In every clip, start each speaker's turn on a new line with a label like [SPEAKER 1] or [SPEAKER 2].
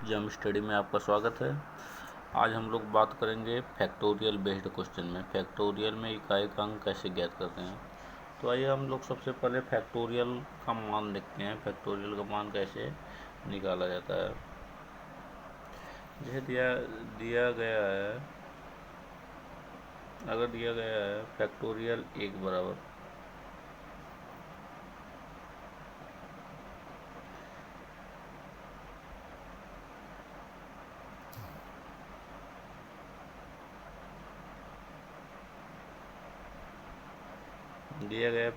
[SPEAKER 1] जम स्टडी में आपका स्वागत है। आज हम लोग बात करेंगे फैक्टोरियल बेस्ड क्वेश्चन में। फैक्टोरियल में इकाई का अंक कैसे ज्ञात करते हैं। तो आइए हम लोग सबसे पहले फैक्टोरियल का मान देखते हैं। फैक्टोरियल का मान कैसे निकाला जाता है। जैसे दिया गया है, अगर दिया गया है फैक्टोरियल 1 बराबर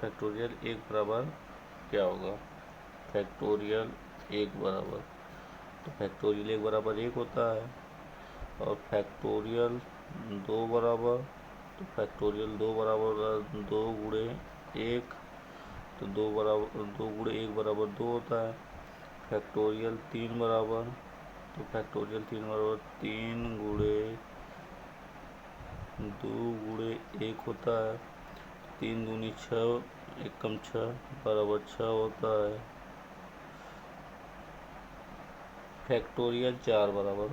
[SPEAKER 1] फैक्टोरियल 1 बराबर क्या होगा। फैक्टोरियल 1 बराबर, तो फैक्टोरियल 1 बराबर 1 होता है। और फैक्टोरियल 2 बराबर, तो फैक्टोरियल 2 बराबर 2 गुणे 1, तो 2 गुणे 1 बराबर 2 होता है। फैक्टोरियल 3 बराबर, तो फैक्टोरियल 3 बराबर 3 गुणे 2 गुणे 1 होता है। 3 दूनी 6, 1 कम 6 बराबर 6 होता है। फैक्टोरियल 4 बराबर,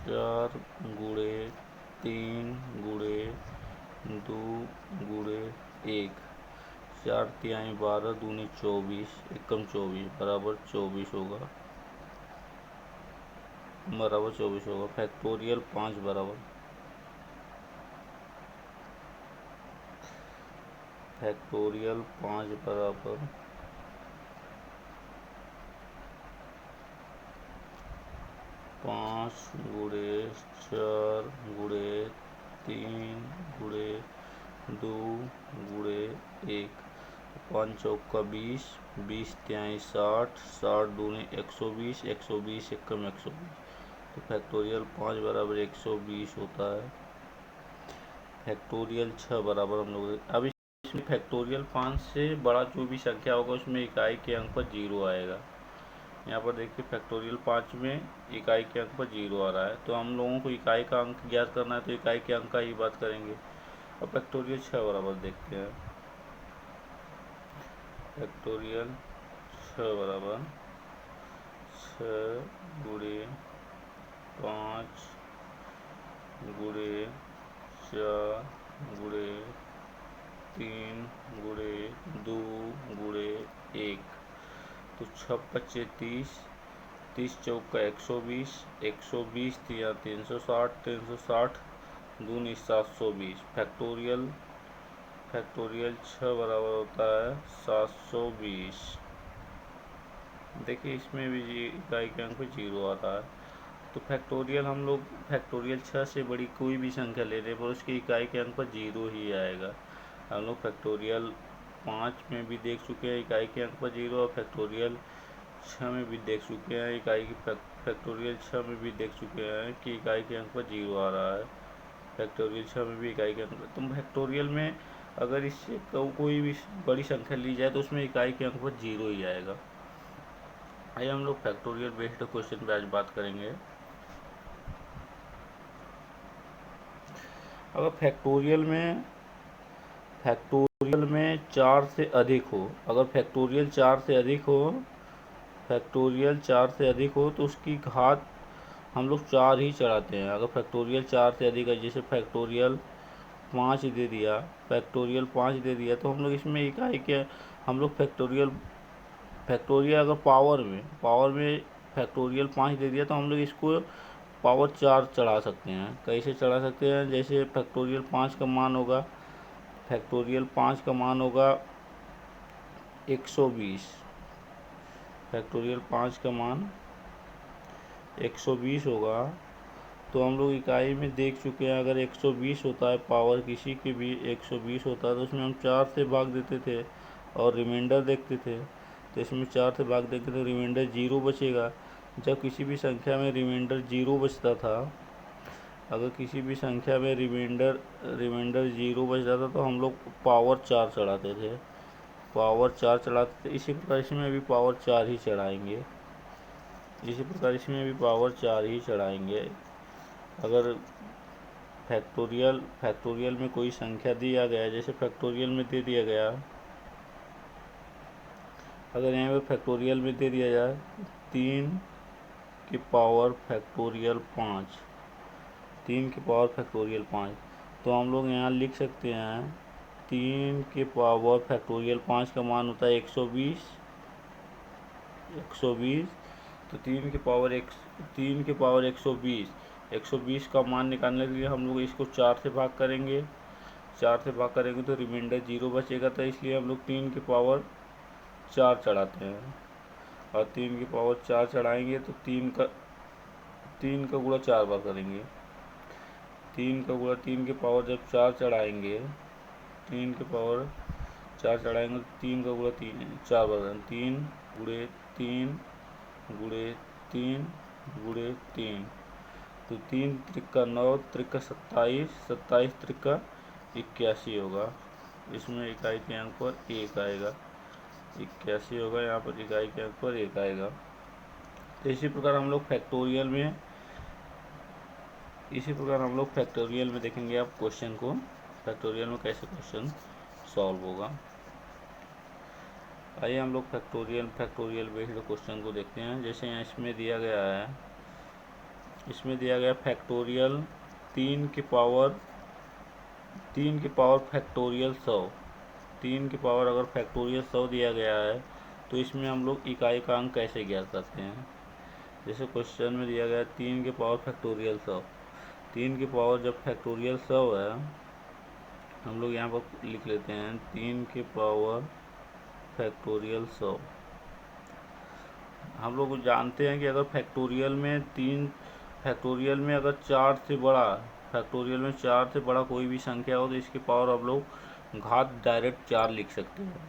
[SPEAKER 1] चार गुणे 3 गुणे 2 गुणे 1, 4 तिहाई 12 दूनी 24, 1 कम 24 बराबर 24 होगा, बराबर 24 होगा। फैक्टोरियल 5 बराबर, फैक्टोरियल 5 बराबर 5 गुणे 4 गुणे 3 गुणे 2 गुणे 1, 5 चौका 20, 20 तिहाई 60, 60 दूनी 120, 120 एक कम 120, तो फैक्टोरियल 5 बराबर 120 होता है। फैक्टोरियल 6 बराबर हम लोग अब इसमें फैक्टोरियल 5 से बड़ा जो भी संख्या होगा उसमें इकाई के अंक पर 0 आएगा। यहाँ पर देखिए फैक्टोरियल 5 में इकाई के अंक पर 0 आ रहा है, तो हम लोगों को इकाई का अंक ज्ञात करना है, तो इकाई के अंक का ही बात करेंगे। अब फैक्टोरियल 6 बराबर देखते हैं। फैक्टोरियल 6 बराबर 6 गुणे 5 गुणे 4 गुणे 3 गुणे 2 गुणे 1, तो 6 पच्चे 30, 30 चौका 120, 120 या 360, 360 दूनी 720। फैक्टोरियल 6 बराबर होता है 720। देखिए इसमें भी इकाई के अंक पे 0 आता है, तो फैक्टोरियल हम लोग फैक्टोरियल 6 से बड़ी कोई भी संख्या ले रहे पर उसकी इकाई के अंक पर 0 ही आएगा। हम लोग फैक्टोरियल 5 में भी देख चुके हैं इकाई के अंक पर 0, और फैक्टोरियल 6 में भी देख चुके हैं फैक्टोरियल 6 में भी देख चुके हैं कि इकाई के अंक पर 0 आ रहा है। फैक्टोरियल 6 में भी इकाई के अंक, तो फैक्टोरियल में अगर इससे कोई भी बड़ी संख्या ली जाए तो उसमें इकाई के अंक पर 0 ही आएगा। आइए हम लोग फैक्टोरियल बेस्ड क्वेश्चन पे आज बात करेंगे। अगर फैक्टोरियल में 4 से अधिक हो, अगर फैक्टोरियल 4 से अधिक हो, फैक्टोरियल 4 से अधिक हो तो उसकी घात हम लोग 4 ही चढ़ाते हैं। अगर फैक्टोरियल 4 से अधिक है, जैसे फैक्टोरियल 5 दे दिया, फैक्टोरियल 5 दे दिया, तो हम लोग इसमें इकाई के हम लोग फैक्टोरियल अगर पावर में फैक्टोरियल 5 दे दिया तो हम लोग इसको पावर 4 चढ़ा सकते हैं। कैसे चढ़ा सकते हैं, जैसे फैक्टोरियल 5 का मान होगा, फैक्टोरियल 5 का मान होगा 120, फैक्टोरियल 5 का मान 120 होगा, तो हम लोग इकाई में देख चुके हैं अगर 120 होता है, पावर किसी की भी 120 होता है तो उसमें हम 4 से भाग देते थे और रिमाइंडर देखते थे, तो इसमें 4 से भाग देते थे, रिमाइंडर 0 बचेगा। जब किसी भी संख्या में रिमाइंडर 0 बचता था, अगर किसी भी संख्या में रिमाइंडर 0 बचता था तो हम लोग पावर 4 चढ़ाते थे, पावर 4 चढ़ाते थे। इसी प्रकार इसमें भी पावर 4 ही चढ़ाएंगे, इसी प्रकार इसमें भी पावर 4 ही चढ़ाएंगे। अगर फैक्टोरियल में कोई संख्या दिया गया है, जैसे फैक्टोरियल में दे दिया गया, अगर यहाँ पे फैक्टोरियल में दे दिया जाए 3 की पावर फैक्टोरियल 5, 3 की पावर फैक्टोरियल 5, तो हम लोग यहाँ लिख सकते हैं 3 की पावर फैक्टोरियल 5 का मान होता है 120, 120। तो 3 की पावर 120 का मान निकालने के लिए हम लोग इसको 4 से भाग करेंगे, 4 से भाग करेंगे तो रिमाइंडर 0 बचेगा, तो इसलिए हम लोग 3 की पावर 4 चढ़ाते हैं। और 3 की पावर 4 चढ़ाएंगे तो 3 का गुणा 4 बार करेंगे, 3 की पावर जब 4 चढ़ाएंगे, 3 की पावर 4 चढ़ाएंगे तो 3 का गुणा 4 बार करेंगे, 3 × 3 × 3 × 3, तो 3 × 3 = 9, 3 × 27, 27 × 3 = 81 होगा। इसमें इकाई के अंक पर 1 आएगा, 81 होगा, यहाँ पर इकाई के अंक पर 1 आएगा। तो इसी प्रकार हम लोग फैक्टोरियल में देखेंगे आप क्वेश्चन को, फैक्टोरियल में कैसे क्वेश्चन सॉल्व होगा। आइए हम लोग फैक्टोरियल बेस्ड क्वेश्चन को देखते हैं। जैसे यहाँ इसमें दिया गया फैक्टोरियल 3 की पावर फैक्टोरियल 100, 3 की पावर अगर फैक्टोरियल 100 दिया गया है तो इसमें हम लोग इकाई का अंक कैसे ज्ञात करते हैं। जैसे क्वेश्चन में दिया गया 3 की पावर फैक्टोरियल 100, 3 की पावर जब फैक्टोरियल 100 है, हम लोग यहाँ पर लिख लेते हैं 3 की पावर फैक्टोरियल 100। हम लोग जानते हैं कि अगर फैक्टोरियल में अगर 4 से बड़ा कोई भी संख्या हो तो इसकी पावर हम लोग घात डायरेक्ट 4 लिख सकते हैं।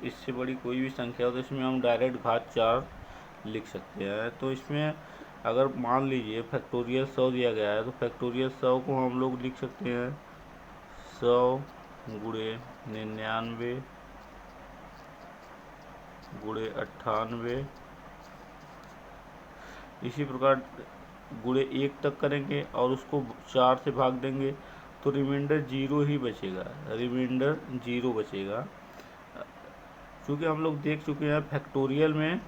[SPEAKER 1] इससे बड़ी कोई भी संख्या हो तो इसमें हम डायरेक्ट घात 4 लिख सकते हैं। तो इसमें अगर मान लीजिए फैक्टोरियल 100 दिया गया है तो फैक्टोरियल 100 को हम लोग लिख सकते हैं 100 × 99 × 98, इसी प्रकार गुणे 1 तक करेंगे और उसको 4 से भाग देंगे तो रिमाइंडर 0 ही बचेगा, क्योंकि हम लोग देख चुके हैं फैक्टोरियल में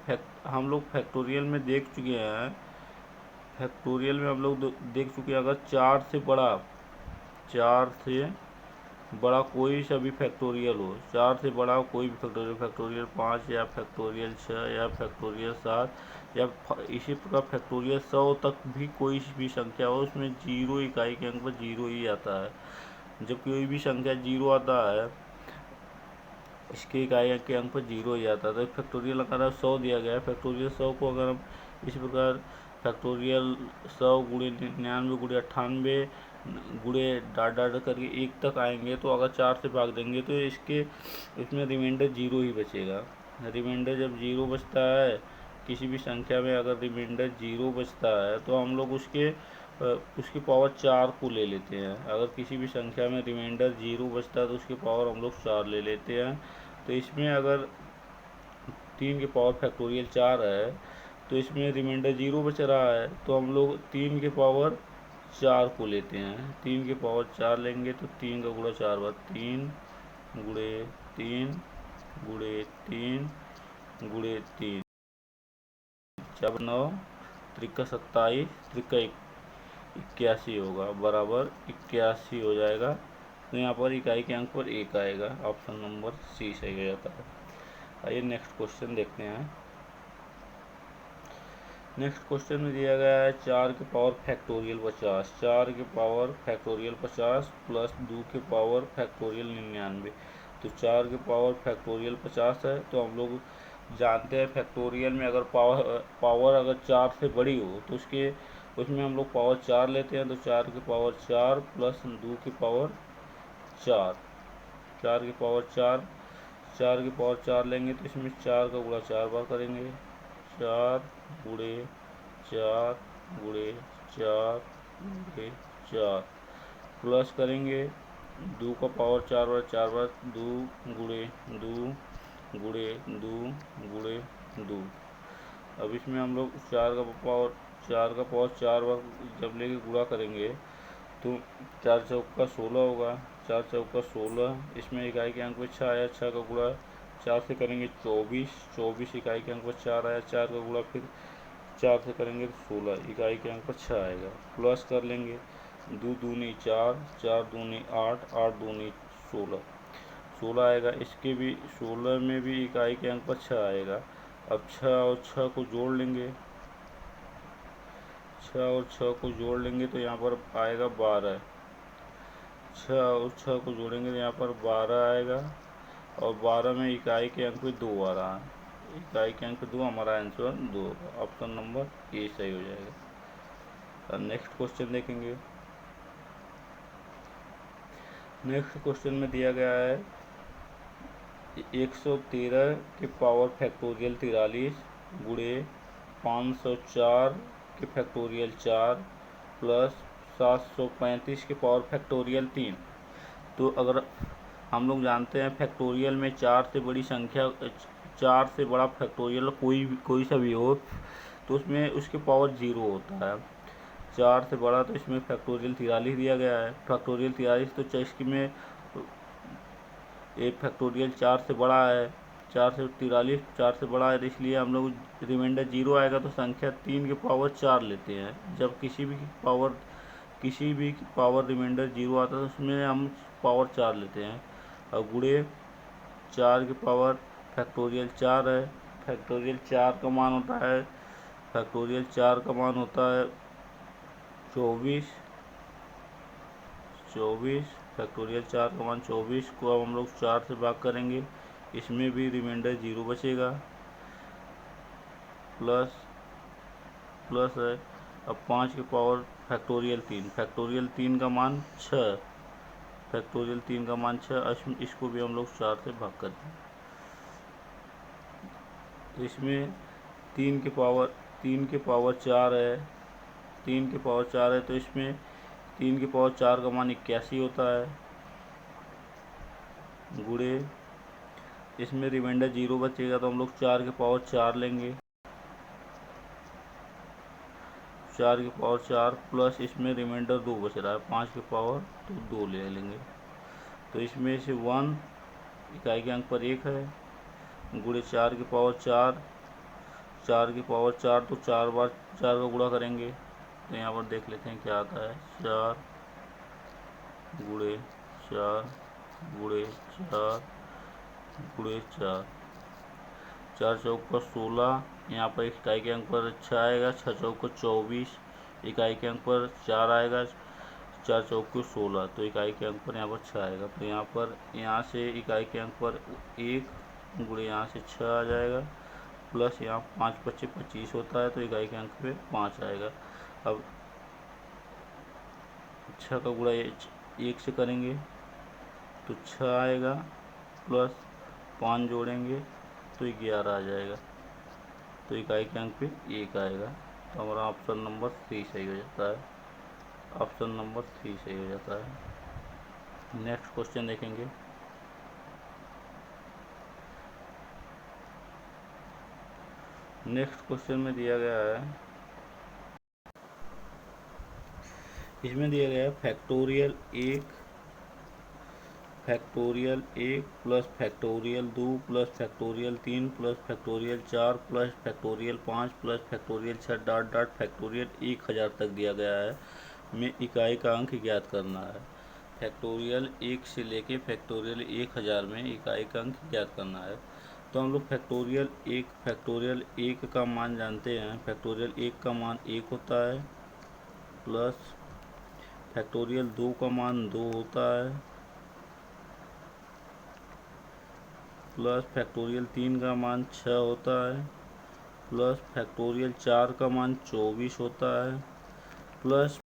[SPEAKER 1] हम लोग देख चुके हैं अगर 4 से बड़ा कोई सा भी फैक्टोरियल हो, 4 से बड़ा कोई भी फैक्टोरियल 5 या फैक्टोरियल 6 या फैक्टोरियल 7 या इसी प्रकार फैक्टोरियल 100 तक भी कोई भी संख्या हो, उसमें 0 इकाई के अंक पर 0 ही आता है। जब कोई भी संख्या 0 आता है, इसके इकाई के अंक पर 0 ही आता है। तो फैक्टोरियल अगर 100 दिया गया है, फैक्टोरियल 100 को अगर हम इसी प्रकार फैक्टोरियल 100 × 99 × 98 गुणे डाट करके 1 तक आएंगे तो अगर 4 से भाग देंगे तो इसमें रिमाइंडर 0 ही बचेगा। रिमाइंडर जब 0 बचता है, किसी भी संख्या में अगर रिमाइंडर 0 बचता है तो हम लोग उसकी पावर 4 को ले लेते हैं। अगर किसी भी संख्या में रिमाइंडर 0 बचता है तो उसकी पावर हम लोग 4 ले लेते हैं। तो इसमें अगर 3 की पावर फैक्टोरियल 4 है तो इसमें रिमाइंडर 0 बच रहा है, तो हम लोग 3 की पावर 4 को लेते हैं। 3 की पावर 4 लेंगे तो 3 का गुणा 4 बार, 3 × 3 × 3 × 3, 4 9, 3 × 27, 3 × 81 होगा, बराबर 81 हो जाएगा। तो यहाँ पर इकाई के अंक पर 1 आएगा, ऑप्शन नंबर सी सही हो जाता है। आइए नेक्स्ट क्वेश्चन देखते हैं। नेक्स्ट क्वेश्चन में दिया गया है 4 की पावर फैक्टोरियल 50, 4 की पावर फैक्टोरियल 50 प्लस 2 की पावर फैक्टोरियल 99। तो 4 की पावर फैक्टोरियल 50 है, तो हम लोग जानते हैं फैक्टोरियल में अगर पावर अगर 4 से बड़ी हो तो उसमें हम लोग पावर 4 लेते हैं। तो 4 की पावर 4 प्लस 2 की पावर 4, 4 की पावर 4 लेंगे तो इसमें 4 का गुणा 4 बार करेंगे, 4 × 4 × 4 × 4 प्लस करेंगे 2 का पावर 4 बार 2 × 2 × 2 × 2। अब इसमें हम लोग 4 का पावर 4 बार जब लेके गुणा करेंगे तो 4 चौका 16 होगा, 4 चौका 16, इसमें इकाई के अंक पे 6 आया, 6 का गुणा 4 से करेंगे 24, 24 इकाई के अंक पर 4 आया, 4 का गुणा फिर 4 से करेंगे तो 16 इकाई के अंक पर 6 आएगा। प्लस कर लेंगे, 2 दूनी 4, 4 दूनी 8, 8 दूनी 16, 16 आएगा। इसके भी 16 में भी इकाई के अंक पर 6 आएगा। अब 6 और 6 को जोड़ लेंगे, 6 और 6 को जोड़ लेंगे तो यहाँ पर आएगा 12, 6 और 6 को जोड़ेंगे तो यहाँ पर 12 आएगा, और 12 में इकाई के अंक पे 2 आ रहा है, इकाई के अंक 2, हमारा आंसर 2 होगा। ऑप्शन नंबर ए सही हो जाएगा। नेक्स्ट क्वेश्चन देखेंगे। नेक्स्ट क्वेश्चन में दिया गया है 113 के पावर फैक्टोरियल 43 गुणे 504 के फैक्टोरियल 4 प्लस 735 के पावर फैक्टोरियल 3। तो अगर हम लोग जानते हैं फैक्टोरियल में 4 से बड़ी संख्या, 4 से बड़ा फैक्टोरियल कोई सा भी हो तो उसमें उसके पावर 0 होता है। 4 से बड़ा तो इसमें फैक्टोरियल 43 दिया गया है, फैक्टोरियल 43 तो इसकी में एक फैक्टोरियल 4 से बड़ा है, 4 से 43 4 से बड़ा है, तो इसलिए हम लोग रिमाइंडर 0 आएगा तो संख्या 3 के पावर 4 लेते हैं। जब किसी भी पावर रिमाइंडर 0 आता है तो उसमें हम पावर 4 लेते हैं। और गुणे 4 के पावर फैक्टोरियल 4 है, फैक्टोरियल 4 का मान होता है, फैक्टोरियल 4 का मान होता है 24, फैक्टोरियल 4 का मान 24 को अब हम लोग 4 से भाग करेंगे, इसमें भी रिमाइंडर 0 बचेगा, प्लस है। अब 5 के पावर फैक्टोरियल 3 का मान 6, फैक्टोरियल 3 का मान 6, इसको भी हम लोग 4 से भाग करते हैं। तो इसमें 3 के पावर 4 है, 3 के पावर 4 है, तो इसमें 3 के पावर 4 का मान 81 होता है, गुणे इसमें रिमाइंडर 0 बचेगा तो हम लोग 4 के पावर 4 लेंगे, 4 के पावर 4 प्लस इसमें रिमाइंडर 2 बच रहा है, 5 के पावर तो 2 ले लेंगे। तो इसमें से 1 इकाई के अंक पर 1 है, गुणे 4 के पावर 4, 4 के पावर 4 तो 4 बार 4 का गुणा करेंगे, तो यहाँ पर देख लेते हैं क्या आता है, 4 गुणे 4 गुणे 4 गुणे 4, 4 चौका 16, यहाँ पर इकाई के अंक पर 6 आएगा, 6 चौका 24, इकाई के अंक पर 4 आएगा, 4 चौके 16, तो इकाई के अंक पर यहाँ पर 6 आएगा। तो यहाँ से इकाई के अंक पर 1 गुणे यहाँ से 6 आ जाएगा, प्लस यहाँ 5 पच्चे 25 होता है, तो इकाई के अंक पे 5 आएगा। अब 6 का गुणा 1 से करेंगे तो 6 आएगा, प्लस 5 जोड़ेंगे तो 11 आ जाएगा, तो इकाई के अंक पे 1 आएगा। तो हमारा ऑप्शन नंबर 3 सही हो जाता है, ऑप्शन नंबर 3 सही हो जाता है। नेक्स्ट क्वेश्चन देखेंगे। नेक्स्ट क्वेश्चन में दिया गया है, इसमें दिया गया है factorial 1 plus factorial 2 plus factorial 3 plus factorial 4 plus factorial 5 plus factorial 6 dot dot factorial 1000 तक दिया गया है, में इकाई का अंक ज्ञात करना है। फैक्टोरियल 1 से लेके फैक्टोरियल 1000 में इकाई का अंक ज्ञात करना है। तो हम लोग फैक्टोरियल 1 का मान जानते हैं, फैक्टोरियल 1 का मान 1 होता है, प्लस फैक्टोरियल 2 का मान 2 होता है, प्लस फैक्टोरियल 3 का मान 6 होता है, प्लस फैक्टोरियल 4 का मान 24 होता है, प्लस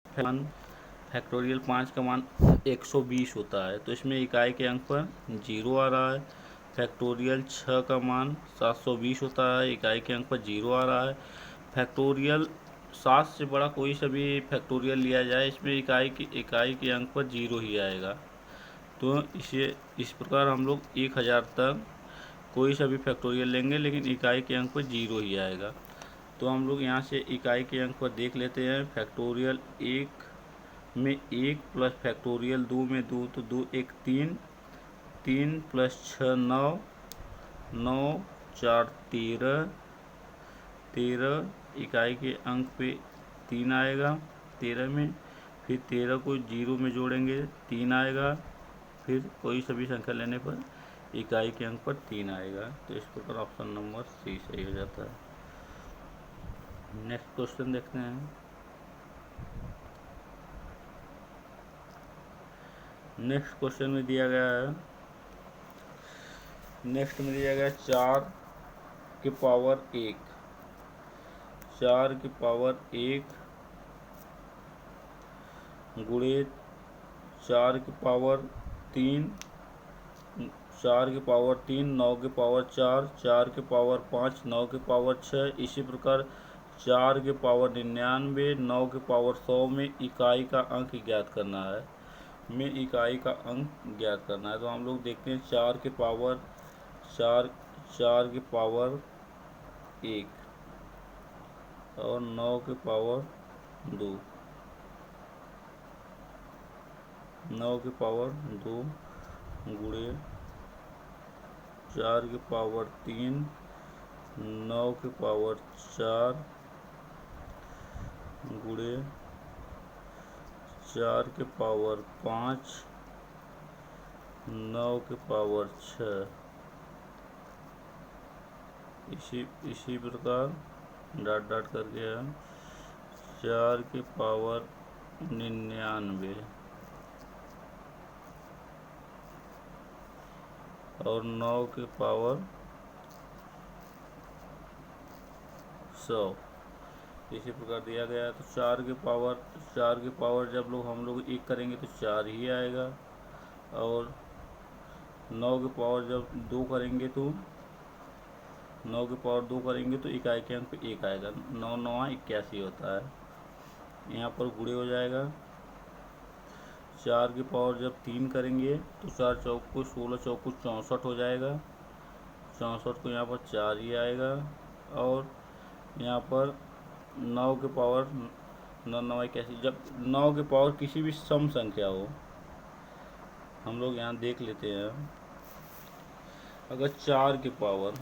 [SPEAKER 1] फैक्टोरियल 5 का मान 120 होता है। तो इसमें इकाई के अंक पर 0 आ रहा है। फैक्टोरियल 6 का मान 720 होता है, इकाई के अंक पर 0 आ रहा है। फैक्टोरियल 7 से बड़ा कोई सा भी फैक्टोरियल लिया जाए, इसमें इकाई के अंक पर 0 ही आएगा। तो इस प्रकार हम लोग 1000 तक कोई सा भी फैक्टोरियल लेंगे, लेकिन इकाई के अंक पर 0 ही आएगा। तो हम लोग यहाँ से इकाई के अंक पर देख लेते हैं। फैक्टोरियल 1 में एक प्लस फैक्टोरियल 2 में 2 तो 2 एक 3, 3 प्लस 6 9, 9 4 13, 13 इकाई के अंक पे 3 आएगा 13 में, फिर 13 को 0 में जोड़ेंगे 3 आएगा, फिर कोई सभी संख्या लेने पर इकाई के अंक पर 3 आएगा। तो इस प्रकार ऑप्शन नंबर सी सही हो जाता है। नेक्स्ट क्वेश्चन देखते हैं। नेक्स्ट क्वेश्चन में दिया गया है, नेक्स्ट में दिया गया 4 के पावर 1, 4 के पावर 1 गुणे 4 के पावर 3, 4 के पावर 3, 9 के पावर 4, 4 के पावर 5, 9 के पावर 6, इसी प्रकार 4 के पावर 99, 9 के पावर 100 में इकाई का अंक ज्ञात करना है, में इकाई का अंक ज्ञात करना है। तो हम लोग देखते हैं 4 के पावर 4, 4 के पावर 1 और 9 के पावर 2, 9 के पावर 2 गुणे 4 के पावर 3, 9 के पावर 4 गुणे 4 के पावर 5, 9 के पावर 6, इसी प्रकार डॉट डॉट करके हम 4 के पावर 99 और 9 के पावर 100 इसी प्रकार दिया गया है। तो 4 के पावर जब हम लोग 1 करेंगे तो 4 ही आएगा, और 9 के पावर जब 2 करेंगे तो 9 के पावर 2 करेंगे तो इकाई के अंक पे 1 आएगा, 9 9 81 होता है। यहाँ पर गुणे हो जाएगा। 4 की पावर जब 3 करेंगे तो 4 चौक को 16 चौक को 64 हो जाएगा, 64 को यहाँ पर 4 ही आएगा, और यहाँ पर 9 के पावर 9 9 81, जब 9 के पावर किसी भी सम संख्या हो, हम लोग यहाँ देख लेते हैं। अगर 4 के पावर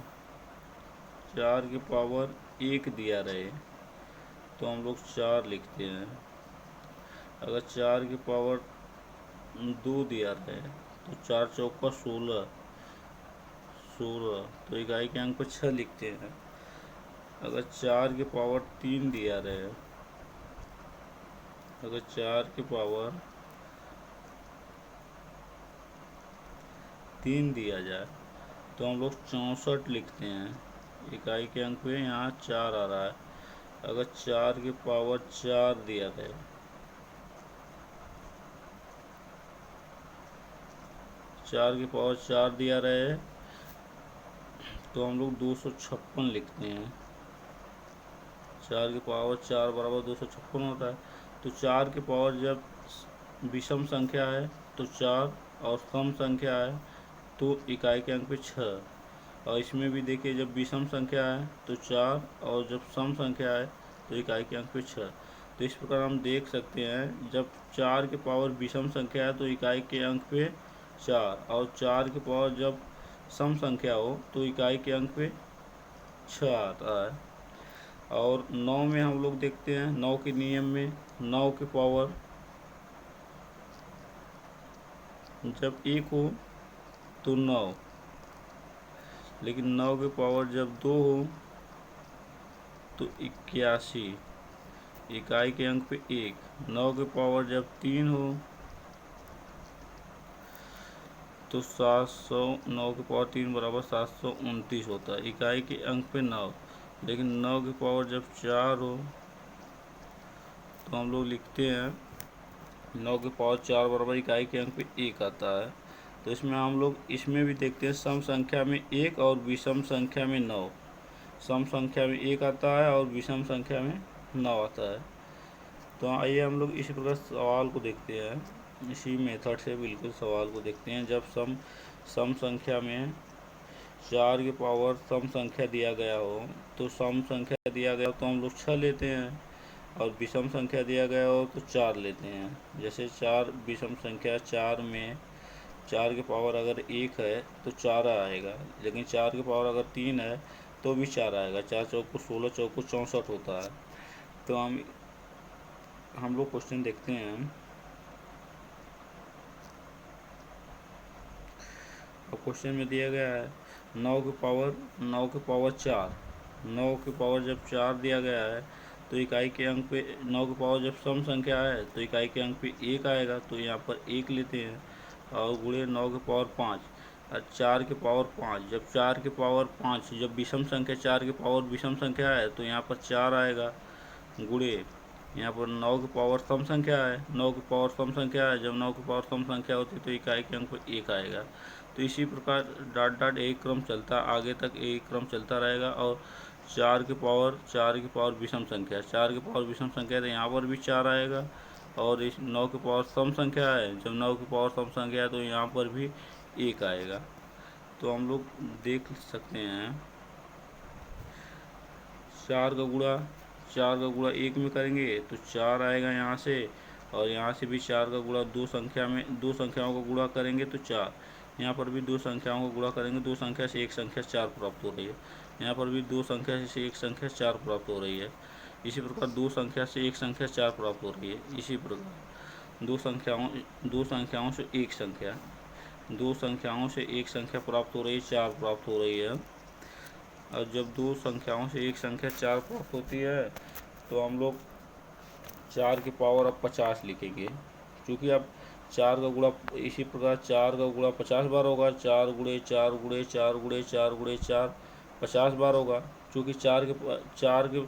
[SPEAKER 1] 1 दिया रहे तो हम लोग 4 लिखते हैं। अगर 4 की पावर 2 दिया रहे तो 4 चौक का 16, तो इकाई के अंक पर 6 लिखते हैं। अगर 4 की पावर 3 दिया रहे, अगर 4 की पावर 3 दिया जाए तो हम लोग 64 लिखते हैं, इकाई के अंक पे यहाँ 4 आ रहा है। अगर 4 की पावर 4 दिया रहे, 4 की पावर 4 दिया रहे तो हम लोग 256 लिखते हैं। 4 की पावर 4 बराबर 256 होता है। तो 4 की पावर जब विषम संख्या है तो 4, और सम संख्या है तो इकाई के अंक पे 6, और इसमें भी देखिए जब विषम संख्या है तो 4, और जब सम संख्या है तो इकाई के अंक पे 6। तो इस प्रकार हम देख सकते हैं जब 4 के पावर विषम संख्या है तो इकाई के अंक पे 4, और 4 के पावर जब सम संख्या हो तो इकाई के अंक पे 6 आता है। और 9 में हम लोग देखते हैं, 9 के नियम में 9 के पावर जब 1 हो तो 9, लेकिन 9 के पावर जब 2 हो तो 81, इकाई के अंक पे 1। 9 के पावर जब 3 हो तो 700, 9 के पावर 3 बराबर 729 होता है, इकाई के अंक पे 9। लेकिन 9 की पावर जब 4 हो तो हम लोग लिखते हैं 9 की पावर 4 बराबर इकाई के अंक पे 1 आता है। तो इसमें हम लोग इसमें भी देखते हैं सम संख्या में 1 और विषम संख्या में 9। सम संख्या में 1 आता है और विषम संख्या में 9 आता है। तो आइए हम लोग इसी प्रकार सवाल को देखते हैं, इसी मेथड से बिल्कुल सवाल को देखते हैं। जब सम संख्या में 4 की पावर सम संख्या दिया गया हो, तो सम संख्या दिया गया तो हम लोग 6 लेते हैं, और विषम संख्या दिया गया हो तो 4 लेते हैं। जैसे 4 विषम संख्या, 4 में 4 की पावर अगर 1 है तो 4 आएगा, लेकिन 4 की पावर अगर 3 है तो भी 4 आएगा। 4 चौको 16, चौको 64 होता है। तो हम लोग क्वेश्चन देखते हैं। और क्वेश्चन में दिया गया है 9 की पावर 4। 9 की पावर जब 4 दिया गया है तो इकाई के अंक पे 9 की पावर जब सम संख्या है तो इकाई के अंक पे 1 आएगा, तो यहाँ पर 1 लेते हैं। और गुणे 9 की पावर 5 और 4 की पावर 5, जब 4 की पावर 5 जब विषम संख्या 4 की पावर विषम संख्या है तो यहाँ पर 4 आएगा। गुणे यहाँ पर 9 की पावर सम संख्या है, 9 की पावर सम संख्या है, जब 9 की पावर सम संख्या होती है तो इकाई के अंक पर 1 आएगा। तो इसी प्रकार डॉट डॉट एक क्रम चलता आगे तक एक क्रम चलता रहेगा। और 4 की पावर विषम संख्या, 4 की पावर विषम संख्या है तो यहाँ पर भी 4 आएगा। और इस 9 की पावर सम संख्या है, जब 9 की पावर सम संख्या है तो यहाँ पर भी 1 आएगा। तो हम लोग देख सकते हैं 4 का गुणा 1 में करेंगे तो 4 आएगा यहाँ से, और यहाँ से भी 4 का गुणा दो संख्याओं का गुणा करेंगे तो 4। यहाँ पर भी दो संख्याओं का गुणा करेंगे, दो संख्या से एक संख्या 4 प्राप्त हो रही है। यहाँ पर भी दो संख्या से एक संख्या 4 प्राप्त हो रही है। इसी प्रकार दो संख्या से एक संख्या 4 प्राप्त हो रही है। इसी प्रकार दो संख्याओं से एक संख्या, दो संख्याओं से एक संख्या प्राप्त हो रही है, 4 प्राप्त हो रही है। और जब दो संख्याओं से एक संख्या 4 प्राप्त होती है तो हम लोग 4 की पावर अब 50 लिखेंगे, क्योंकि अब 4 का गुणा इसी प्रकार 4 का गुणा 50 बार होगा। 4 गुणे 4 गुणे 4 गुणे 4 गुणे 4 50 बार होगा। क्योंकि 4 के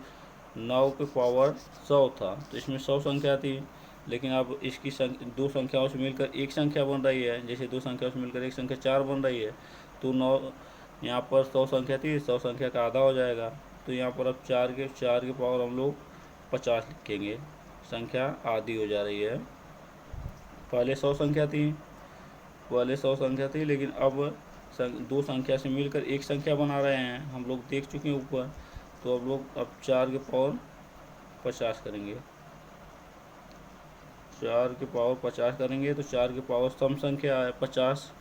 [SPEAKER 1] 9 के पावर 100 था तो इसमें 100 संख्या थी, लेकिन अब इसकी दो संख्याओं से मिलकर एक संख्या बन रही है। जैसे दो संख्याओं से मिलकर एक संख्या 4 बन रही है, तो 9 यहाँ पर 100 संख्या थी, 100 संख्या का आधा हो जाएगा। तो यहाँ पर अब 4 के पावर हम लोग 50 लिखेंगे, संख्या आधी हो जा रही है। पहले 100 संख्या थी, लेकिन अब दो संख्या से मिलकर एक संख्या बना रहे हैं, हम लोग देख चुके हैं ऊपर। तो अब लोग 4 के पावर 50 करेंगे। 4 के पावर 50 करेंगे तो 4 के पावर सम संख्या है, 50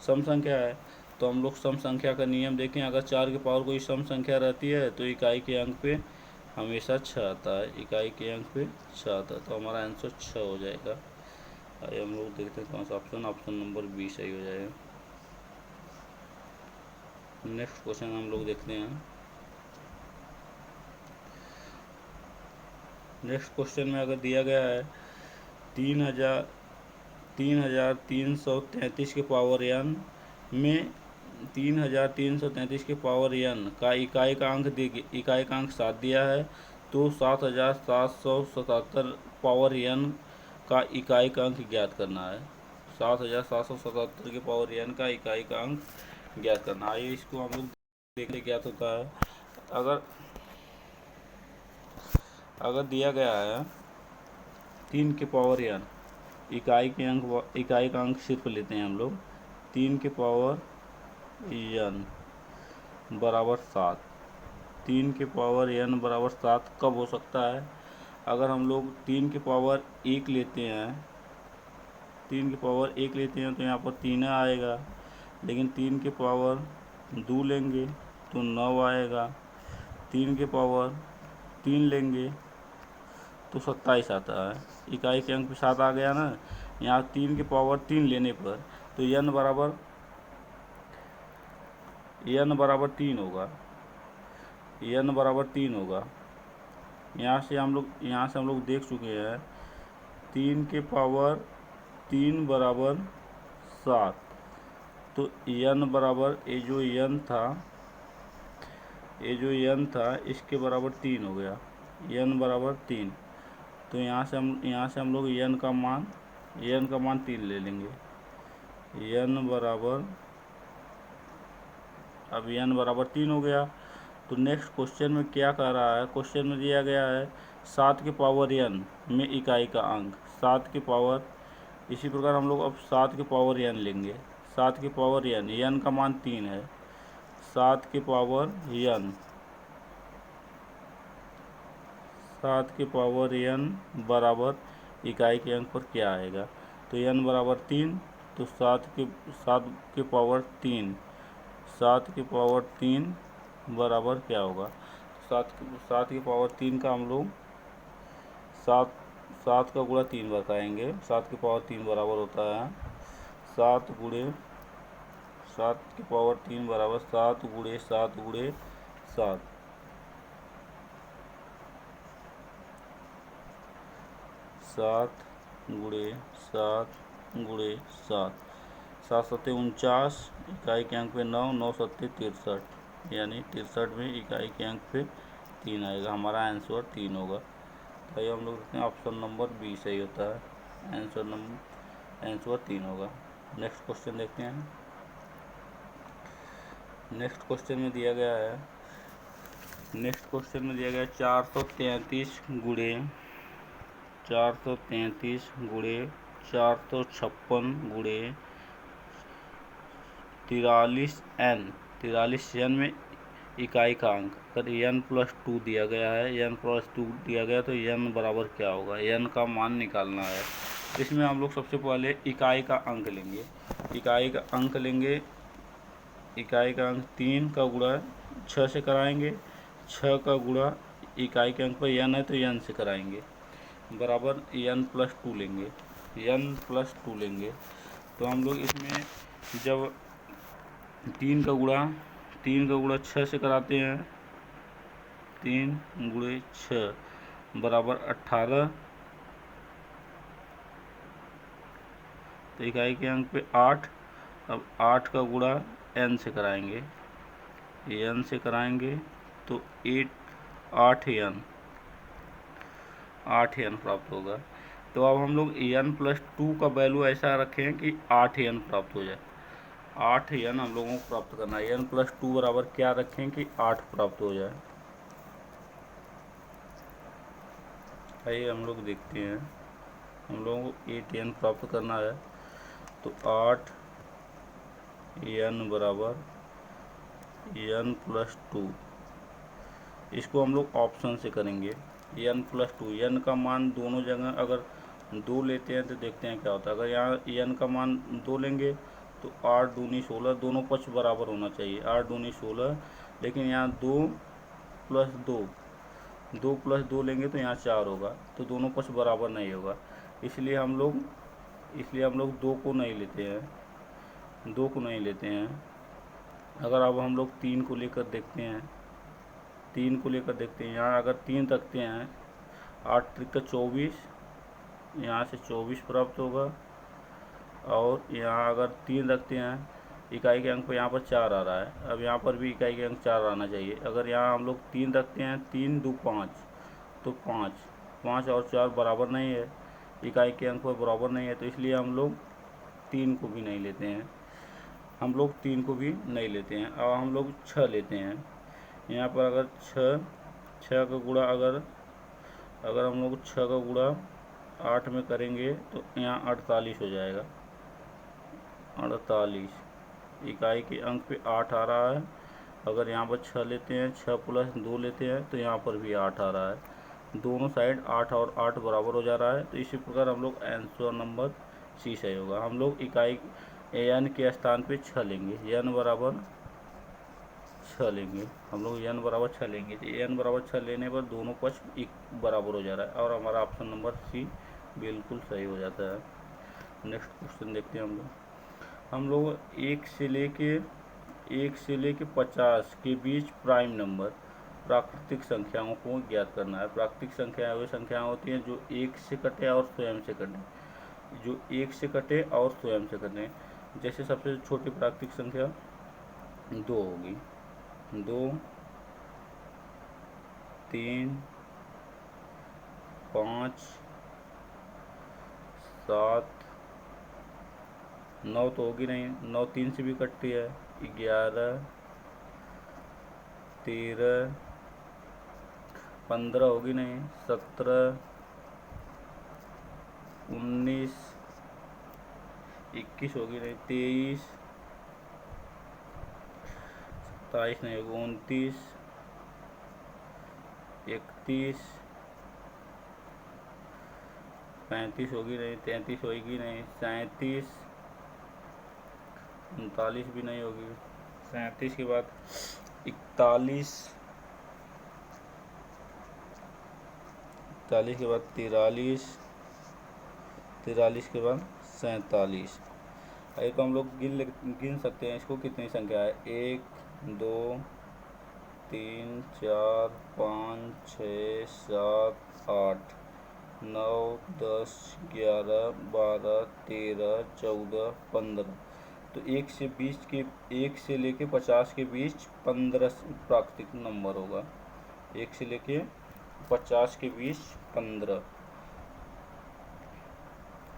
[SPEAKER 1] सम संख्या है। तो हम लोग सम संख्या का नियम देखें, अगर 4 के पावर कोई सम संख्या रहती है तो इकाई के अंक पे हमेशा 6 आता है, इकाई के अंक पे 6 आता है। तो हमारा आंसर 6 हो जाएगा। आइए हम लोग देखते हैं कौन सा ऑप्शन नंबर 20 सही हो जाएगा। नेक्स्ट क्वेश्चन हम लोग देखते हैं। नेक्स्ट क्वेश्चन में अगर दिया गया है 3333 के पावर n में 3333 के पावर n का इकाई का अंक 7 दिया है, तो 7777 पावर n का इकाई का अंक ज्ञात करना है। 7777 के पावर n का इकाई का अंक ज्ञात करना। आइए इसको हम लोग देखते ज्ञात होता है। अगर दिया गया है 3 के पावर n, इकाई का अंक सिर्फ लेते हैं हम लोग। 3 के पावर n बराबर 7। 3 के पावर n बराबर 7 कब हो सकता है? अगर हम लोग 3 के पावर 1 लेते हैं, 3 के पावर 1 लेते हैं तो यहाँ पर 3 आएगा, लेकिन 3 के पावर 2 लेंगे तो 9 आएगा। 3 के पावर 3 लेंगे तो 27 आता है। इकाई के अंक पे 7 आ गया ना। यहाँ 3 के पावर 3 लेने पर तो n बराबर 3 होगा, n बराबर 3 होगा। यहाँ से हम लोग देख चुके हैं 3 के पावर 3 बराबर 7, तो n बराबर ये जो n था इसके बराबर 3 हो गया, n बराबर 3। तो यहाँ से हम लोग n का मान 3 ले लेंगे। n बराबर 3 हो गया। तो नेक्स्ट क्वेश्चन में क्या कह रहा है? क्वेश्चन में दिया गया है 7 के पावर n में इकाई का अंक 7 के पावर। इसी प्रकार हम लोग अब 7 के पावर n लेंगे। 7 के पावर n का मान 3 है। 7 के पावर n 7 के पावर n बराबर इकाई के अंक पर क्या आएगा। तो n बराबर 3, तो 7 के पावर 3, 7 के पावर 3 बराबर क्या होगा। 7 के पावर 3 का हम लोग 7 का गुणा 3 बार करेंगे। 7 के पावर 3 बराबर होता है 7 गुणे 7 के पावर 3 बराबर 7 गुणे 7 गुणे 7, 7 गुणे 7 गुणे 7, 7 सत्ते 49, इकाई के अंक पे 9, 9 सत्ते 63, यानी 63 में इकाई के अंक पे 3 आएगा। हमारा आंसर 3 होगा। तो हम लोग देखते हैं ऑप्शन नंबर बी सही होता है। आंसर 3 होगा। नेक्स्ट क्वेश्चन देखते हैं। नेक्स्ट क्वेश्चन में दिया गया है 433 गुणे 456 गुणे 43n में इकाई का अंक। अगर n+2 दिया गया है, n+2 दिया गया तो n बराबर क्या होगा, n का मान निकालना है। इसमें हम लोग सबसे पहले इकाई का अंक लेंगे। इकाई का अंक 3 का गुणा 6 से कराएंगे। 6 का गुणा इकाई के अंक पर n है तो n से कराएंगे, बराबर n+2 लेंगे। तो हम लोग इसमें जब 3 का गुणा 6 से कराते हैं, 3 गुणे 6 बराबर 18, तो इकाई के अंक पे 8। अब 8 का गुणा n से कराएंगे, n से कराएंगे तो 8n प्राप्त होगा। तो अब हम लोग n+2 का वैल्यू ऐसा रखें कि 8n प्राप्त हो जाए। 8n हम लोगों को प्राप्त करना है। n+2 बराबर क्या रखें कि 8 प्राप्त हो जाए। आइए हम लोग देखते हैं। हम लोगों को 8n प्राप्त करना है, तो 8n बराबर n+2, इसको हम लोग ऑप्शन से करेंगे। n+2, n का मान दोनों जगह अगर 2 लेते हैं तो देखते हैं क्या होता है। अगर यहाँ n का मान 2 लेंगे तो 8 दूनी 16, दोनों पक्ष बराबर होना चाहिए। 8 दूनी 16, लेकिन यहाँ 2 + 2 लेंगे तो यहाँ 4 होगा, तो दोनों पक्ष बराबर नहीं होगा। इसलिए हम लोग 2 को नहीं लेते हैं। अगर अब हम लोग 3 को लेकर देखते हैं, यहाँ अगर 3 रखते हैं, 8 त्रिक 24, यहाँ से 24 प्राप्त होगा। और यहाँ अगर 3 रखते हैं, इकाई के अंक पर यहाँ पर 4 आ रहा है। अब यहाँ पर भी इकाई के अंक 4 आना चाहिए। अगर यहाँ हम लोग 3 रखते हैं, 3 2 5, तो 5 और 4 बराबर नहीं है, इकाई के अंक पर बराबर नहीं है, तो इसलिए हम लोग 3 को भी नहीं लेते हैं। अब हम लोग 6 लेते हैं। यहाँ पर अगर 6 का गुणा अगर हम लोग 6 का गुणा 8 में करेंगे तो यहाँ 48 हो जाएगा। 48 इकाई के अंक पे 8 आ रहा है। अगर यहाँ पर 6 लेते हैं, 6 + 2 लेते हैं तो यहाँ पर भी 8 आ रहा है। दोनों साइड 8 और 8 बराबर हो जा रहा है। तो इसी प्रकार हम लोग आंसर नंबर सी सही होगा। हम लोग इकाई n के स्थान पे 6 लेंगे, n बराबर 6 लेंगे। हम लोग n बराबर 6 लेंगे, तो n बराबर 6 लेने पर दोनों पक्ष बराबर हो जा रहा है और हमारा ऑप्शन नंबर सी बिल्कुल सही हो जाता है। नेक्स्ट क्वेश्चन देखते हैं हम लोग 1 से लेके 50 के बीच प्राइम नंबर प्राकृतिक संख्याओं को ज्ञात करना है। प्राकृतिक संख्याएं वे संख्याएं होती हैं जो 1 से कटे और स्वयं से कटे। जैसे सबसे छोटी प्राकृतिक संख्या 2 होगी। 2 3 5 7 9 तो होगी नहीं, 9 3 से भी कटती है। 11 13 15 होगी नहीं, 17 19 21 होगी नहीं, 23 27 नहीं होगी, 29 31 35 होगी नहीं, 33 होगी नहीं, 37, 39 भी नहीं होगी, 37 के बाद 41, 41 के बाद 43, 43 के बाद 47। एक हम लोग गिन सकते हैं इसको, कितनी संख्या है, 1 2 3 4 5 6 7 8 9 10 11 12 13 14 15। तो 1 से 20 के, 1 से लेके 50 के बीच 15 प्राकृतिक नंबर होगा। 1 से लेके 50 के बीच 15।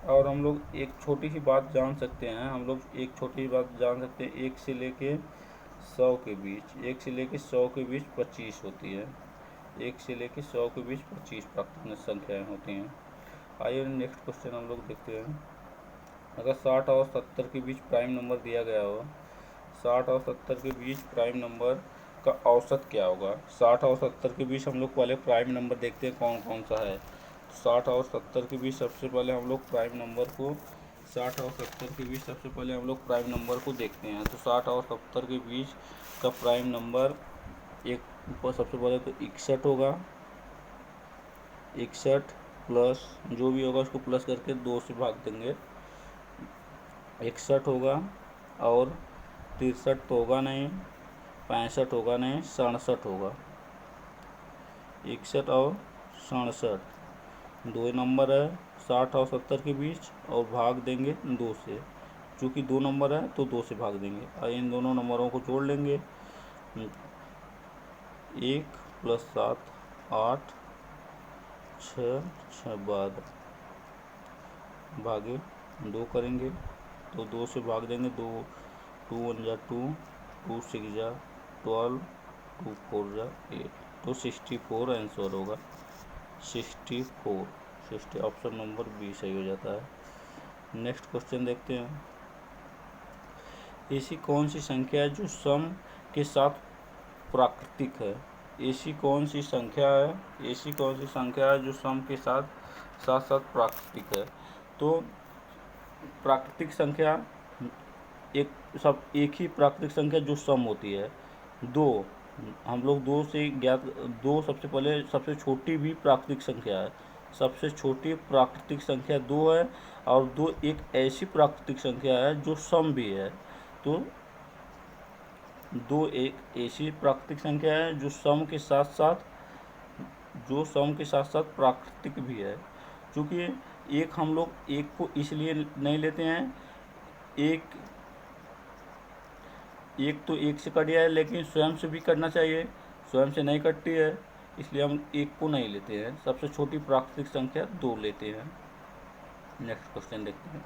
[SPEAKER 1] और हम लोग एक छोटी सी बात जान सकते हैं, हम लोग एक छोटी सी बात जान सकते हैं, 1 से लेके 100 के बीच, 1 से लेके 100 के बीच 25 होती है। 1 से लेके 100 के बीच 25 प्राकृतिक संख्याएं होती हैं। आइए नेक्स्ट क्वेश्चन हम लोग देखते हैं। अगर 60 और 70 के बीच प्राइम नंबर दिया गया हो, 60 और 70 के बीच प्राइम नंबर का औसत क्या होगा। 60 और 70 के बीच हम लोग पहले प्राइम नंबर देखते हैं कौन कौन सा है। 60 और 70 के बीच सबसे पहले हम लोग प्राइम नंबर को, 60 और 70 के बीच सबसे पहले हम लोग प्राइम नंबर को देखते हैं। तो 60 और 70 के बीच का प्राइम नंबर, एक ऊपर सबसे पहले तो 61 होगा, 61 प्लस जो भी होगा उसको प्लस करके 2 से भाग देंगे, 61 होगा, और 63 तो होगा नहीं, 65 होगा नहीं, 67 होगा। 61 और 67 दो नंबर है 60 और 70 के बीच, और भाग देंगे 2 से, चूँकि 2 नंबर है तो 2 से भाग देंगे और इन दोनों नंबरों को जोड़ लेंगे। 1 + 7 8, 6 6 12, भागे 2 करेंगे तो 2 से भाग देंगे, 2 2 1 जा 2, 2 6 जा 12, 2 4 जा 8, तो 64 आंसर होगा। 64, 60, ऑप्शन नंबर बी सही हो जाता है। नेक्स्ट क्वेश्चन देखते हैं। ऐसी कौन सी संख्या है जो सम के साथ प्राकृतिक है। ऐसी कौन सी संख्या है, ऐसी कौन सी संख्या है जो सम के साथ साथ प्राकृतिक है। तो प्राकृतिक संख्या एक ही प्राकृतिक संख्या जो सम होती है। 2, हम लोग 2 से ज्ञात, 2 सबसे पहले सबसे छोटी भी प्राकृतिक संख्या है। सबसे छोटी प्राकृतिक संख्या 2 है, और 2 एक ऐसी प्राकृतिक संख्या है जो सम भी है। तो 2 एक ऐसी प्राकृतिक संख्या है जो सम के साथ साथ प्राकृतिक भी है। क्योंकि एक हम लोग एक को इसलिए नहीं लेते हैं, एक तो एक से कट गया है, लेकिन स्वयं से भी कटना चाहिए, स्वयं से नहीं कटती है, इसलिए हम एक को नहीं लेते हैं। सबसे छोटी प्राकृतिक संख्या 2 लेते हैं। नेक्स्ट क्वेश्चन देखते हैं।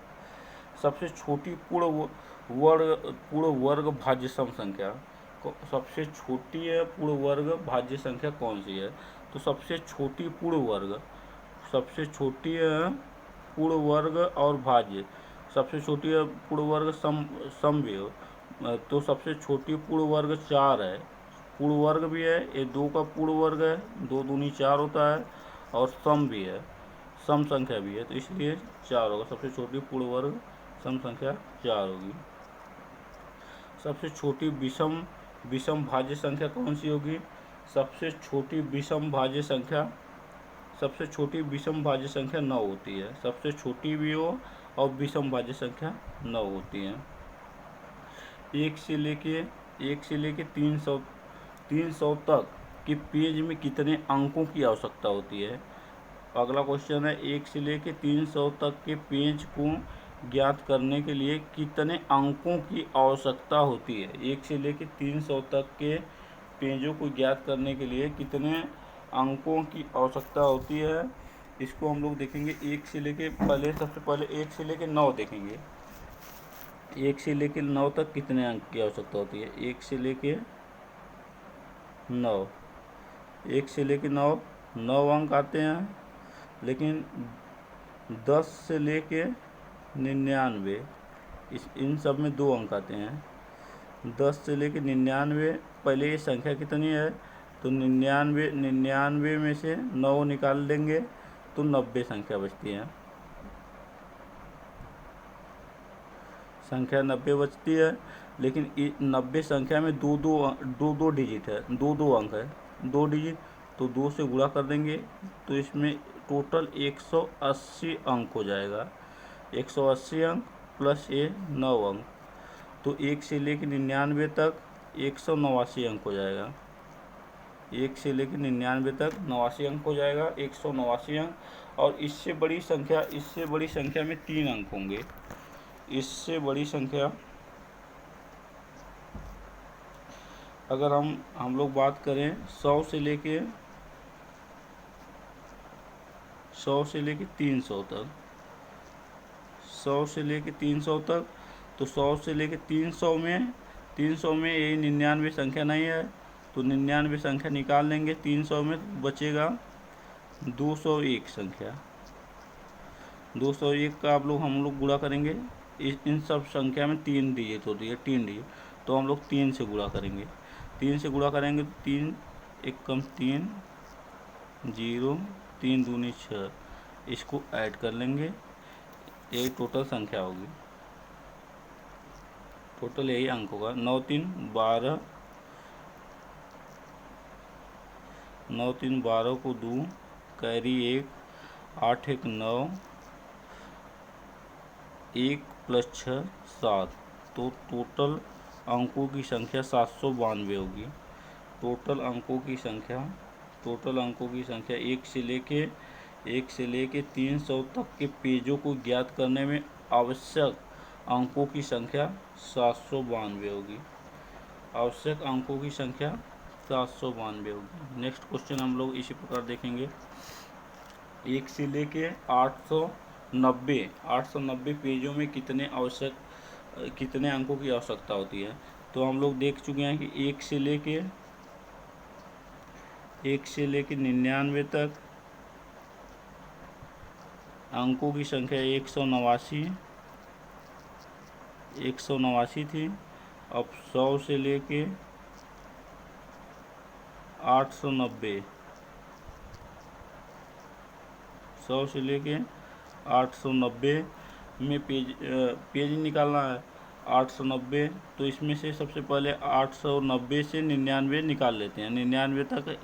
[SPEAKER 1] सबसे छोटी पूर्ण वर्ग भाज्य सम संख्या, सबसे छोटी है पूर्ण वर्ग भाज्य संख्या कौन सी है। तो सबसे छोटी पूर्ण वर्ग, सबसे छोटी है पूर्ण वर्ग और भाज्य, सबसे छोटी है पूर्ण वर्ग सम भी हो। तो सबसे छोटी पूर्ण वर्ग 4 है, पूर्ण वर्ग भी है, ये 2 का पूर्ण वर्ग है, 2 दूनी 4 होता है, और सम भी है, सम संख्या भी है, तो इसलिए 4 होगा। सबसे छोटी पूर्ण वर्ग सम संख्या 4 होगी। सबसे छोटी विषम भाज्य संख्या कौन सी होगी। सबसे छोटी विषम भाज्य संख्या, सबसे छोटी विषम भाज्य संख्या 9 होती है। सबसे छोटी भी हो और विषम भाज्य संख्या 9 होती है। 1 से लेके 300 तक के पेज में कितने अंकों की आवश्यकता होती है। अगला क्वेश्चन है, 1 से लेके 300 तक के पेज को ज्ञात करने के लिए कितने अंकों की आवश्यकता होती है। 1 से लेके 300 तक के पेजों को ज्ञात करने के लिए कितने अंकों की आवश्यकता होती है, इसको हम लोग देखेंगे। 1 से लेके सबसे पहले 1 से लेके 9 देखेंगे। 1 से लेके 9 तक कितने अंक की आवश्यकता होती है। 1 से लेके 9, 1 से लेके 9 अंक आते हैं, लेकिन 10 से लेके 99 इन सब में 2 अंक आते हैं। 10 से लेके 99, पहले ये संख्या कितनी है, तो 99 में से 9 निकाल देंगे तो 90 संख्या बचती है। संख्या 90 बचती है, लेकिन 90 संख्या में दो डिजिट है, दो अंक है, 2 डिजिट, तो 2 से गुणा कर देंगे तो इसमें टोटल 180 अंक हो जाएगा। 180 अंक प्लस ये 9 अंक, तो 1 से लेकर 99 तक 189 अंक हो जाएगा। 1 से लेकर 99 तक 89 अंक हो जाएगा, 189 अंक। और इससे बड़ी संख्या में 3 अंक होंगे। इससे बड़ी संख्या अगर हम लोग बात करें 100 से लेके 300 तक, 100 से लेके 300 तक, तो 100 से लेके 300 में ये 99 संख्या नहीं है, तो 99 संख्या निकाल लेंगे। 300 में बचेगा 201 संख्या। 201 का हम लोग गुणा करेंगे। इन सब संख्या में 3 डिजिट होती है, 3 डिजिट, तो हम लोग 3 से गुणा करेंगे। 3 से गुणा करेंगे तो 3 एकम 3, 0, 3 दूनी 6, इसको ऐड कर लेंगे। यही टोटल संख्या होगी, टोटल यही अंक होगा। 9 3 12, 9 3 12 को 2, कैरी 1, 8 1 9, 1 प्लस 6 7, तो टोटल अंकों की संख्या 792 होगी। टोटल अंकों की संख्या 1 से लेके 300 तक के पेजों को ज्ञात करने में आवश्यक अंकों की संख्या 792 होगी। आवश्यक अंकों की संख्या 792 होगी। नेक्स्ट क्वेश्चन हम लोग इसी प्रकार देखेंगे। 1 से लेके 890 पेजों में कितने अंकों की आवश्यकता होती है। तो हम लोग देख चुके हैं कि 1 से लेके 99 तक अंकों की संख्या 189 थी। अब 100 से लेके 890, 100 से लेके 890 में पेज निकालना है। 890, तो इसमें से सबसे पहले 890 से 99 निकाल लेते हैं। 99 तक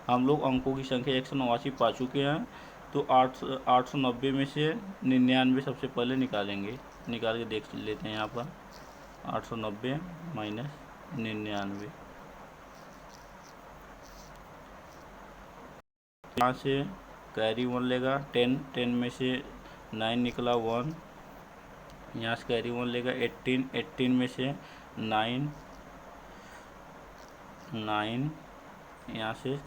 [SPEAKER 1] हम लोग अंकों की संख्या 189 पा चुके हैं, तो 890 में से 99 सबसे पहले निकालेंगे। निकाल के देख लेते हैं यहाँ पर। 890 माइनस 99, यहाँ से कैरी 1 लेगा। 10 में से 9 निकला 1, यहाँ से कैरी 1 लेगा। 18 में से 9, यहाँ से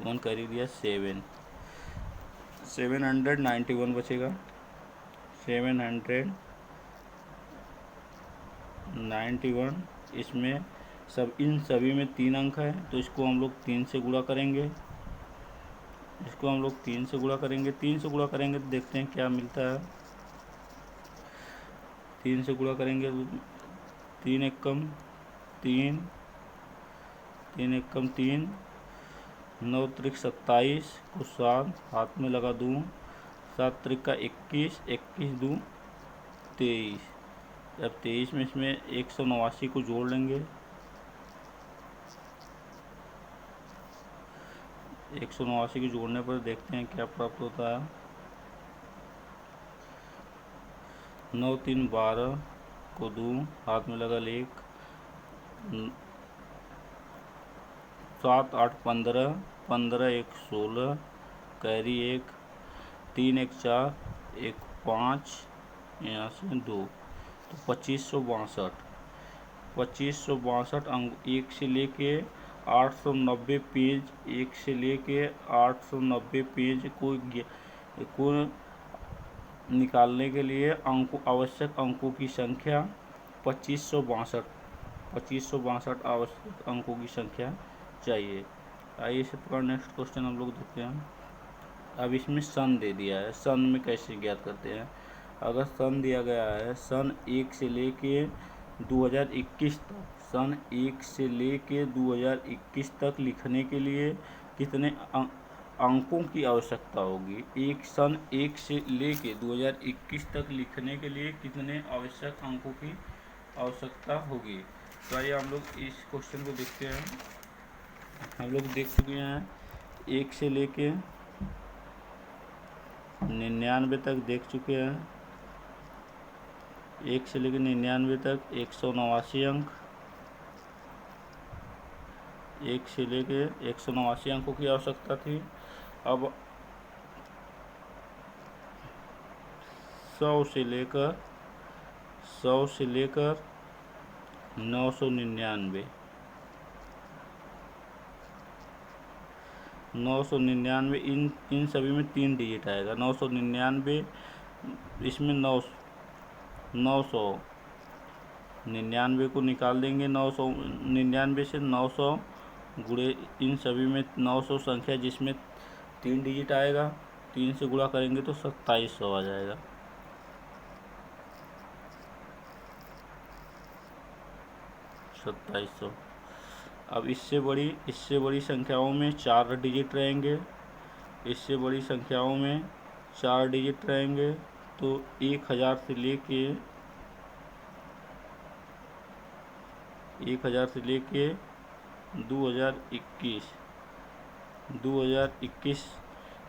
[SPEAKER 1] 1 कैरी दिया 7, 791 बचेगा। 791, इसमें इन सभी में 3 अंक है, तो इसको हम लोग 3 से गुणा करेंगे। 3 से गुणा करेंगे तो देखते हैं क्या मिलता है। 3 से गुणा करेंगे तो 3 एकम 3, 9 त्रिक 27 को 7 हाथ में लगा दूँ, 7 त्रिक का 21, 21 दूँ 23। अब 23 में इसमें 189 को जोड़ लेंगे। 189 को जोड़ने पर देखते हैं क्या प्राप्त होता है। 9 3 12 को 2 हाथ में लगा 1, 7 8 15, 15 1 16, कैरी 1, 3 1 4, 1 5, यहाँ से 2, तो 2562 अंक। 1 से लेके 890 पेज, 1 से लेके 890 पेज को निकालने के लिए आवश्यक अंकों की संख्या 2562 आवश्यक अंकों की संख्या चाहिए। आइए इसी प्रकार नेक्स्ट क्वेश्चन हम लोग देखते हैं। अब इसमें सन दे दिया है, सन में कैसे ज्ञात करते हैं। अगर सन दिया गया है, सन 1 से लेके 2021 तक, सन 1 से लेके 2021 तक लिखने के लिए कितने अंकों की आवश्यकता होगी। सन 1 से लेके 2021 तक लिखने के लिए कितने आवश्यक अंकों की आवश्यकता होगी। तो आइए हम लोग इस क्वेश्चन को देखते हैं। हम लोग देख चुके हैं 1 से लेके 99 तक देख चुके हैं। 1 से लेकर 99 तक 189 अंक, 1 से लेके 189 अंकों की आवश्यकता थी। अब 100 से लेकर 999, 999 इन सभी में 3 डिजिट आएगा। 999 इसमें 999 को निकाल देंगे। 999 से 900 गुणे इन सभी में 900 संख्या जिसमें 3 डिजिट आएगा, 3 से गुणा करेंगे तो 2700 आ जाएगा। 2700। अब इससे बड़ी संख्याओं में 4 डिजिट रहेंगे। इससे बड़ी संख्याओं में 4 डिजिट रहेंगे। तो 1000 से लेके 2021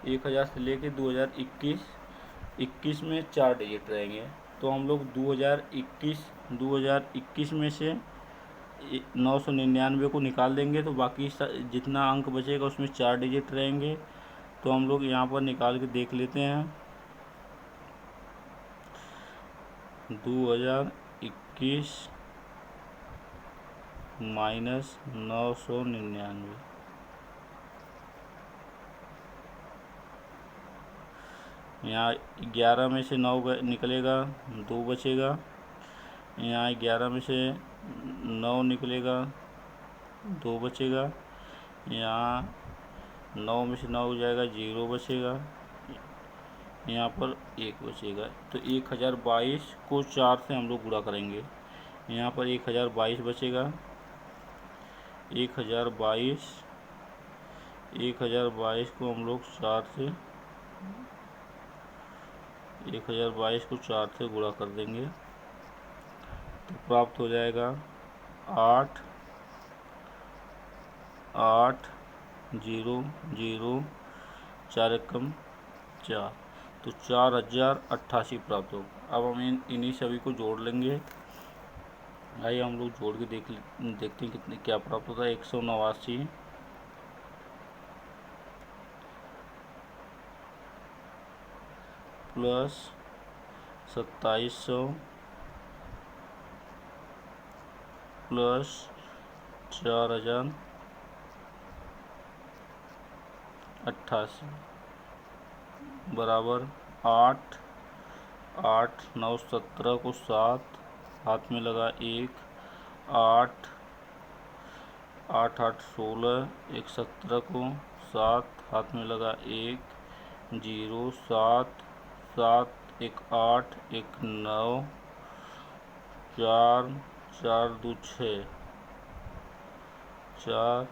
[SPEAKER 1] 1000 से लेके 2021 में 4 डिजिट रहेंगे। तो हम लोग 2021 में से 999 को निकाल देंगे तो बाकी जितना अंक बचेगा उसमें 4 डिजिट रहेंगे। तो हम लोग यहाँ पर निकाल के देख लेते हैं। 2021 माइनस 999, यहाँ 11 में से 9 निकलेगा, 2 बचेगा। यहाँ 11 में से 9 निकलेगा, 2 बचेगा। यहाँ 9 में से 9 जाएगा, 0 बचेगा। यहाँ पर 1 बचेगा। तो 1022 को 4 से हम लोग गुणा करेंगे। यहाँ पर 1022 बचेगा। 1022 को हम लोग 4 से 1022 को 4 से गुणा कर देंगे तो प्राप्त हो जाएगा 8 8 0 0 4 एकम 4, तो 4088 प्राप्त होगा। अब हम इन्हीं सभी को जोड़ लेंगे। आइए हम लोग जोड़ के देखते हैं कितने क्या प्राप्त होता है। 189 प्लस 2700 प्लस 4088 बराबर 8 8 9 17 को 7 हाथ में लगा 1, 8 8 8 16 1 17 को 7 हाथ में लगा 1, 0 7 7 1 8 1 9 4 4 2 6 4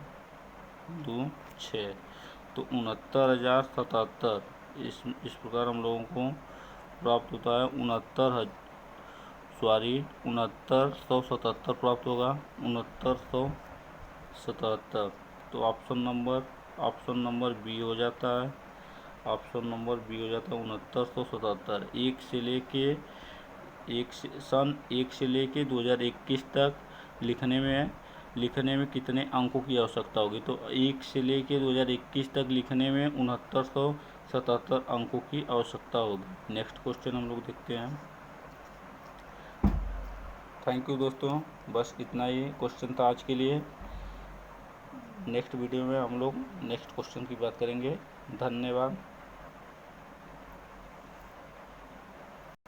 [SPEAKER 1] 2 6, तो 69,077 इस प्रकार हम लोगों को प्राप्त होता है। 6977 प्राप्त होगा। 6977। तो ऑप्शन नंबर बी हो जाता है। ऑप्शन नंबर बी हो जाता है 6977। सन 1 से लेके 2021 तक लिखने में कितने अंकों की आवश्यकता होगी? तो 1 से लेके 2021 तक लिखने में 6977 अंकों की आवश्यकता होगी। नेक्स्ट क्वेश्चन हम लोग देखते हैं। थैंक यू दोस्तों, बस इतना ही क्वेश्चन था आज के लिए। नेक्स्ट वीडियो में हम लोग नेक्स्ट क्वेश्चन की बात करेंगे। धन्यवाद।